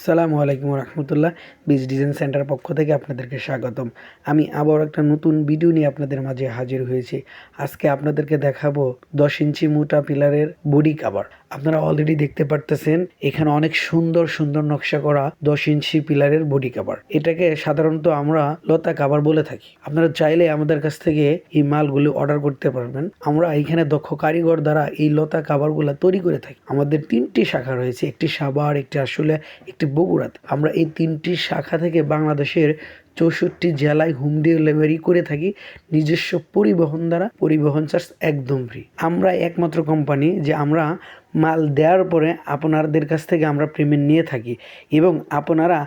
আসসালামু আলাইকুম রহমতুল্লাহ। Beach design centre পক্ষ থেকে আপনাদেরকে স্বাগতম। আমি আবার একটা নতুন ভিডিও নিয়ে আপনাদের মাঝে হাজির হয়েছি। আজকে আপনাদেরকে দেখাবো 10 ইঞ্চি মোটা পিলারের বডি কাভার। আপনারা অলরেডি দেখতে পারতেছেন এখানে অনেক সুন্দর সুন্দর নকশা করা 10 ইঞ্চি পিলারের বডি কাভার। এটাকে সাধারণত আমরা লতা কাভার বলে থাকি। আপনারা চাইলে আমাদের কাছ থেকে এই মালগুলো অর্ডার করতে পারবেন। আমরা এখানে দক্ষ কারিগর দ্বারা এই লতা কাভারগুলো তৈরি করে থাকি। আমাদের 3টি শাখা রয়েছে, একটি সাভার, একটি আশুলিয়া, একটি বগুড়াতে। আমরা এই 3টি শাখা থেকে বাংলাদেশের 64 জেলায় হোম ডেলিভারি করে থাকি নিজস্ব পরিবহন দ্বারা। পরিবহন চার্জ একদম ফ্রি। আমরা একমাত্র কোম্পানি যে আমরা মাল দেওয়ার পরে আপনাদের কাছ থেকে আমরা পেমেন্ট নিয়ে থাকি এবং আপনারা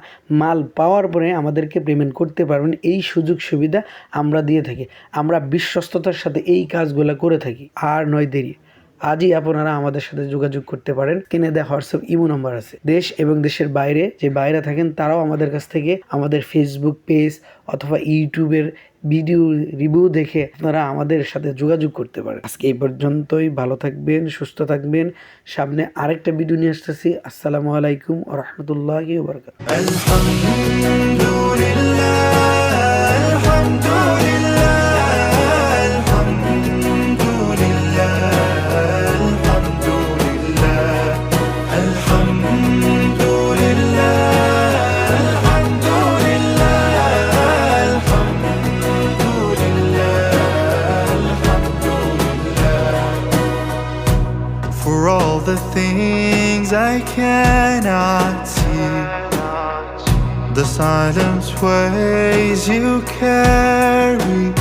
মাল পাওয়ার পরে আমাদেরকে পেমেন্ট করতে পারবেন। এই সুযোগ সুবিধা আমরা দিয়ে থাকি। আমরা বিশ্বস্ততার সাথে এই কাজগুলো করে থাকি। আর নয় দেরি, আজই আপনারা আমাদের সাথে যোগাযোগ করতে পারেন। কিনে দেওয়া হোয়াটসঅ্যাপ ইমো নাম্বার আছে। দেশ এবং দেশের বাইরে যে বাইরে থাকেন তারাও আমাদের কাছ থেকে আমাদের ফেসবুক পেজ অথবা ইউটিউবের ভিডিও রিভিউ দেখে আপনারা আমাদের সাথে যোগাযোগ করতে পারেন। আজকে এই পর্যন্তই। ভালো থাকবেন, সুস্থ থাকবেন। সামনে আরেকটা ভিডিও নিয়ে আসতেছি। আসসালামু আলাইকুম ওয়া রাহমাতুল্লাহি ওয়া For all the things I cannot see, the silent ways you carry.